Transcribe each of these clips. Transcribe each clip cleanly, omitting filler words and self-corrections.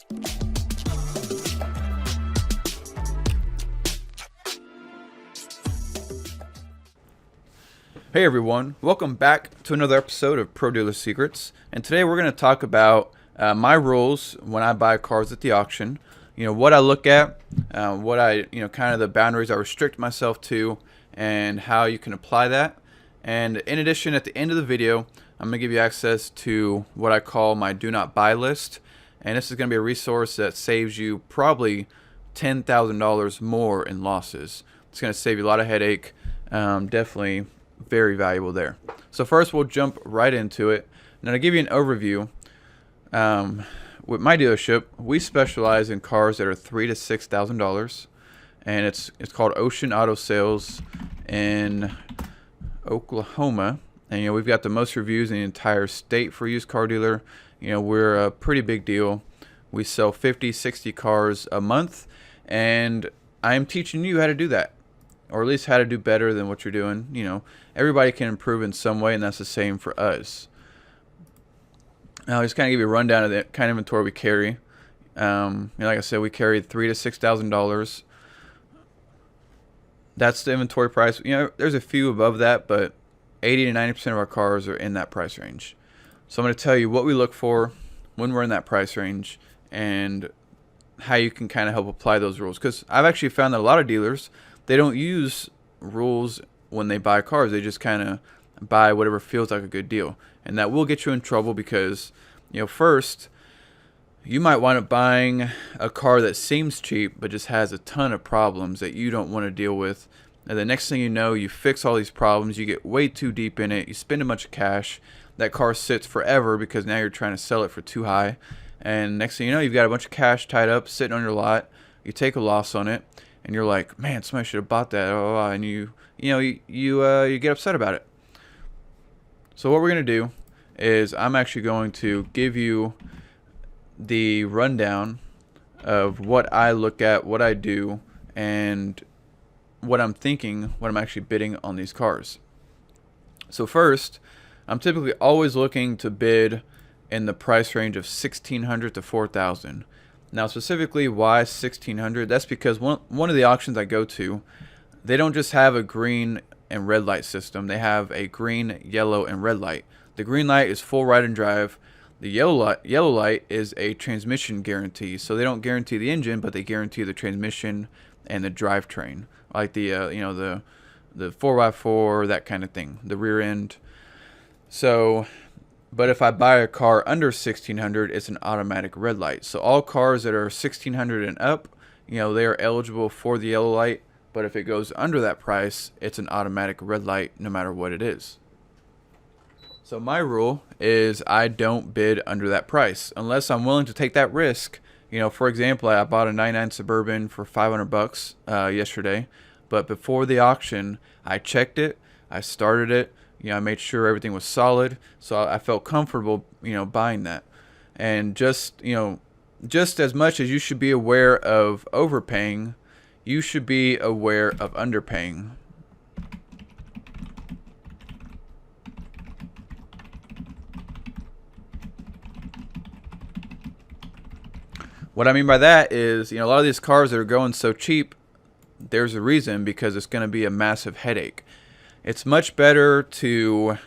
Hey everyone, welcome back to another episode of Pro Dealer Secrets, and today we're going to talk about my rules when I buy cars at the auction. You know, what I look at, what I, kind of the boundaries I restrict myself to, and how you can apply that. And in addition, at the end of the video, I'm going to give you access to what I call my do not buy list, and this is going to be a resource that saves you probably $10,000 more in losses. It's going to save you a lot of headache, definitely very valuable there. So first we'll jump right into it. Now to give you an overview, with my dealership, we specialize in cars that are $3,000 to $6,000, and it's called Ocean Auto Sales in Oklahoma. And we've got the most reviews in the entire state for a used car dealer. We're a pretty big deal. We sell 50, 60 cars a month, and I'm teaching you how to do that, or at least how to do better than what you're doing. Everybody can improve in some way, and that's the same for us. Now, I'll just kind of give you a rundown of the kind of inventory we carry. Like I said, we carry $3,000 to $6,000. That's the inventory price. There's a few above that, but 80 to 90% of our cars are in that price range. So I'm going to tell you what we look for when we're in that price range, and how you can kind of help apply those rules. Because I've actually found that a lot of dealers, they don't use rules when they buy cars. They just kind of buy whatever feels like a good deal, and that will get you in trouble because first you might wind up buying a car that seems cheap but just has a ton of problems that you don't want to deal with, and the next thing you know, you fix all these problems, you get way too deep in it, you spend a bunch of cash, that car sits forever because now you're trying to sell it for too high, and next thing you know, you've got a bunch of cash tied up sitting on your lot, you take a loss on it, and you're like, man, somebody should have bought that, and you get upset about it. So what we're going to do is I'm actually going to give you the rundown of what I look at, what I do, and what I'm thinking when I'm actually bidding on these cars. So first, I'm typically always looking to bid in the price range of $1,600 to $4,000. Now specifically, why $1,600? That's because one of the auctions I go to, they don't just have a green and red light system. They have a green, yellow, and red light. The green light is full ride and drive. The yellow light is a transmission guarantee. So they don't guarantee the engine, but they guarantee the transmission and the drivetrain, like the the 4x4, that kind of thing, the rear end. So, but if I buy a car under $1,600, it's an automatic red light. So all cars that are $1,600 and up, they are eligible for the yellow light. But if it goes under that price, it's an automatic red light no matter what it is. So my rule is I don't bid under that price unless I'm willing to take that risk. For example, I bought a '99 Suburban for $500 yesterday, but before the auction, I checked it, I started it, I made sure everything was solid, so I felt comfortable, buying that. And just as much as you should be aware of overpaying, you should be aware of underpaying. What I mean by that is, a lot of these cars that are going so cheap, there's a reason, because it's going to be a massive headache. It's much better to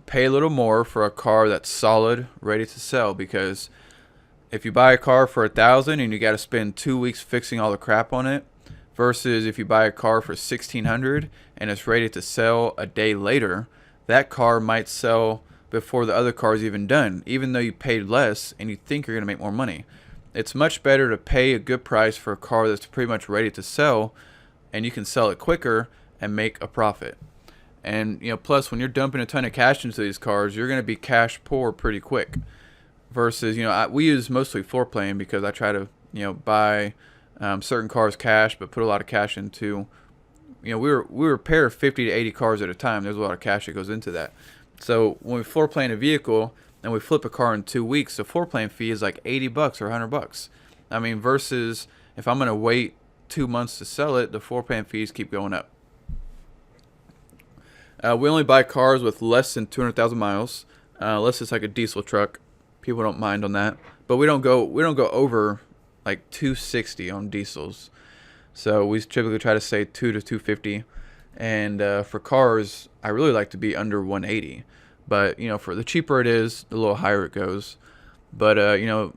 pay a little more for a car that's solid, ready to sell, because if you buy a car for $1,000 and you got to spend 2 weeks fixing all the crap on it, versus if you buy a car for $1,600 and it's ready to sell a day later, that car might sell before the other car is even done, even though you paid less and you think you're going to make more money. It's much better to pay a good price for a car that's pretty much ready to sell, and you can sell it quicker and make a profit. And plus, when you're dumping a ton of cash into these cars, you're going to be cash poor pretty quick. Versus, we use mostly floor plan because I try to buy certain cars cash, but put a lot of cash into, we repair 50 to 80 cars at a time. There's a lot of cash that goes into that. So when we floor plan a vehicle and we flip a car in 2 weeks, the floor plan fee is like $80 or $100. I mean, versus if I'm going to wait 2 months to sell it, the floor plan fees keep going up. We only buy cars with less than 200,000 miles, unless it's like a diesel truck. People don't mind on that. but we don't go over like 260 on diesels. So we typically try to say 2 to 250, and for cars, I really like to be under 180. But for the cheaper it is, the little higher it goes. But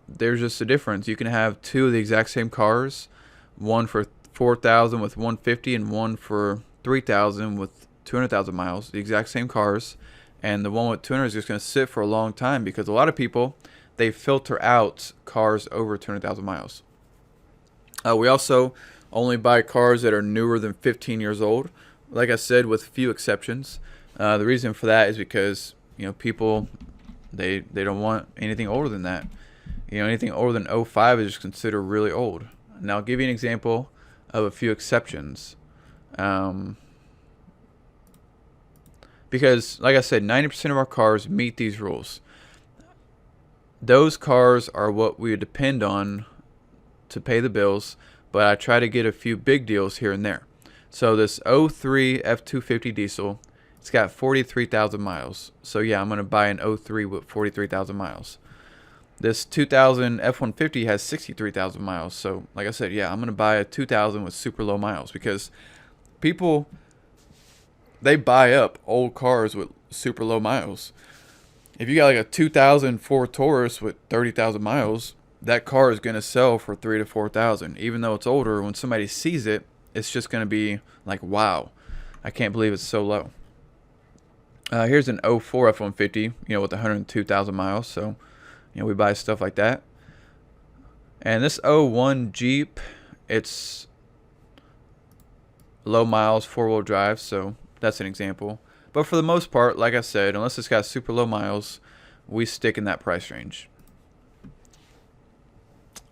there's just a difference. You can have two of the exact same cars, one for 4,000 with 150, and one for 3,000 with 200,000 miles. The exact same cars, and the one with 200 is just going to sit for a long time because a lot of people, they filter out cars over 200,000 miles. We also only buy cars that are newer than 15 years old. Like I said, with few exceptions. The reason for that is because people, they don't want anything older than that. Anything older than '05 is just considered really old. Now I'll give you an example of a few exceptions. Because like I said, 90% of our cars meet these rules. Those cars are what we depend on to pay the bills, but I try to get a few big deals here and there. So this '03 F250 diesel, it's got 43,000 miles. So yeah, I'm going to buy an '03 with 43,000 miles. This 2000 F150 has 63,000 miles. So like I said, yeah, I'm going to buy a 2000 with super low miles because people, they buy up old cars with super low miles. If you got like a 2000 Ford Taurus with 30,000 miles, that car is going to sell for 3,000 to 4,000. Even though it's older, when somebody sees it, it's just going to be like, wow, I can't believe it's so low. Here's an '04 F-150, with 102,000 miles. So, we buy stuff like that. And this '01 Jeep, it's low miles, four-wheel drive. So that's an example. But for the most part, like I said, unless it's got super low miles, we stick in that price range.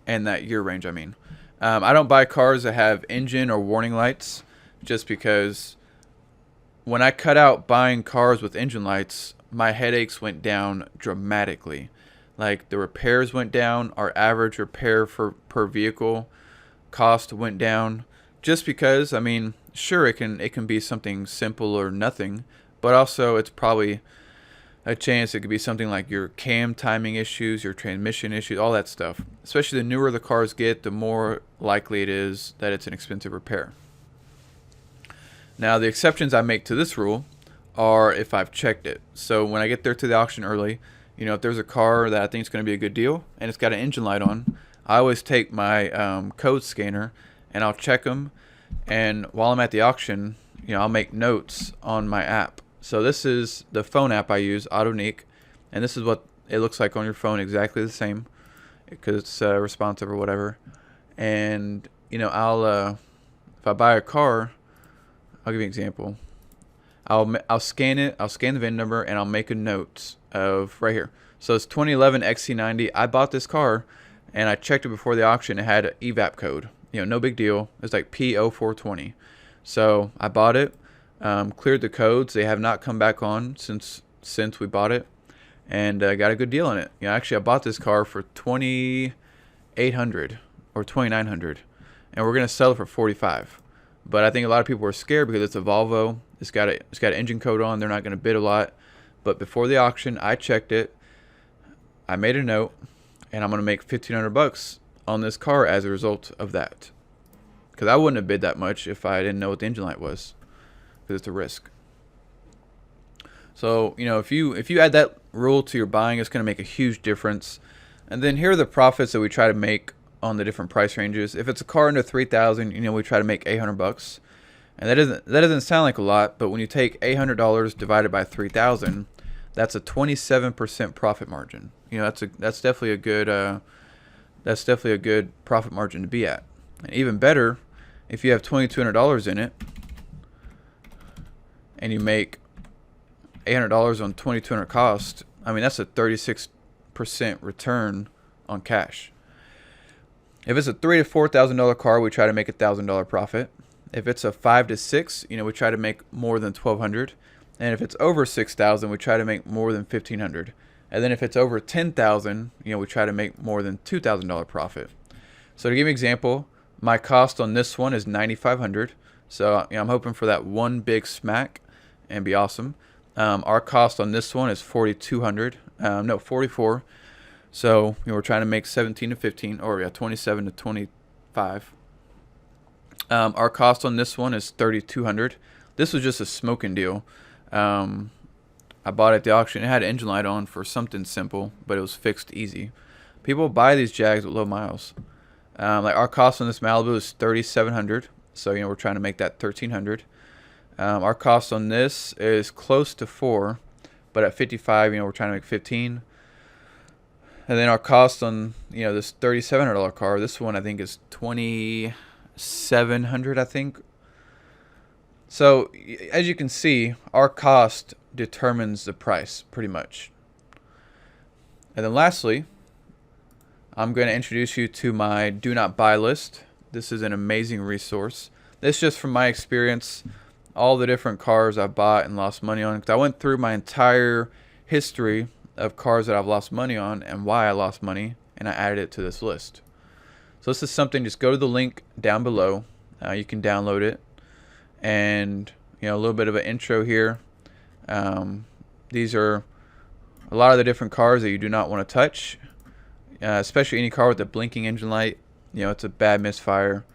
And that year range, I mean. I don't buy cars that have engine or warning lights just because when I cut out buying cars with engine lights, my headaches went down dramatically. Like the repairs went down, our average repair per vehicle cost went down just because, I mean, sure, it can be something simple or nothing, but also it's probably a chance it could be something like your cam timing issues, your transmission issues, all that stuff. Especially the newer the cars get, the more likely it is that it's an expensive repair. Now, the exceptions I make to this rule are if I've checked it. So when I get there to the auction early, if there's a car that I think is going to be a good deal and it's got an engine light on, I always take my code scanner and I'll check them. And while I'm at the auction, I'll make notes on my app. So this is the phone app I use, AutoNeek, and this is what it looks like on your phone, exactly the same, because it's responsive or whatever. And I'll if I buy a car, I'll give you an example. I'll scan it, I'll scan the VIN number, and I'll make a note of right here. So it's 2011 XC90. I bought this car, and I checked it before the auction. It had an EVAP code. No big deal. It's like P0420. So I bought it. Cleared the codes. They have not come back on since we bought it, and got a good deal on it. Actually, I bought this car for $2,800 or $2,900, and we're gonna sell it for $45,000. But I think a lot of people are scared because it's a Volvo. It's got an engine code on. They're not gonna bid a lot. But before the auction, I checked it. I made a note, and I'm gonna make $1,500 on this car as a result of that. Because I wouldn't have bid that much if I didn't know what the engine light was. It's a risk. So if you add that rule to your buying, it's going to make a huge difference. And then here are the profits that we try to make on the different price ranges. If it's a car under 3,000, we try to make $800, and that doesn't sound like a lot, but when you take $800 divided by 3,000, that's a 27% profit margin. That's definitely a good profit margin to be at. And even better, if you have $2,200 in it, and you make $800 on $2,200 cost, I mean, that's a 36% return on cash. If it's a $3,000 to $4,000 car, we try to make $1,000 profit. If it's a $5,000 to $6,000, we try to make more than $1,200. And if it's over $6,000, we try to make more than $1,500. And then if it's over $10,000, we try to make more than $2,000 profit. So to give you an example, my cost on this one is $9,500. So I'm hoping for that one big smack and be awesome. Our cost on this one is $4,200. No, $44. So we're trying to make 17 to 15, or yeah, 27 to 25. Our cost on this one is $3,200. This was just a smoking deal. I bought it at the auction. It had an engine light on for something simple, but it was fixed easy. People buy these Jags with low miles. Like our cost on this Malibu is $3,700. So we're trying to make that $1,300. Our cost on this is close to 4, but at 55, we're trying to make 15. And then our cost on this $3,700 car, this one I think is $2,700, I think. So as you can see, our cost determines the price pretty much. And then lastly, I'm going to introduce you to my do not buy list. This is an amazing resource. This is just from my experience, all the different cars I bought and lost money on. 'Cause I went through my entire history of cars that I've lost money on and why I lost money, and I added it to this list. So this is something, just go to the link down below. You can download it. And a little bit of an intro here. These are a lot of the different cars that you do not want to touch, especially any car with a blinking engine light. It's a bad misfire,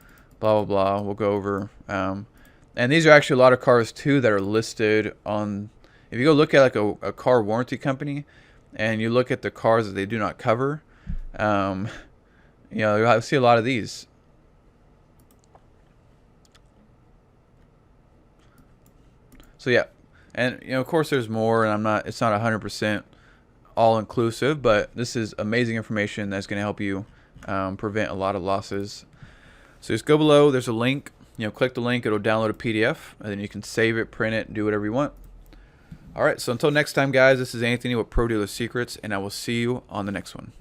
blah, blah, blah. We'll go over. And these are actually a lot of cars, too, that are listed on... If you go look at like a car warranty company and you look at the cars that they do not cover, you'll see a lot of these. So yeah, and of course there's more, and it's not 100% all inclusive, but this is amazing information that's going to help you prevent a lot of losses. So just go below, there's a link, click the link, it'll download a PDF, and then you can save it, print it, and do whatever you want. All right, so until next time, guys, this is Anthony with Pro Dealer Secrets, and I will see you on the next one.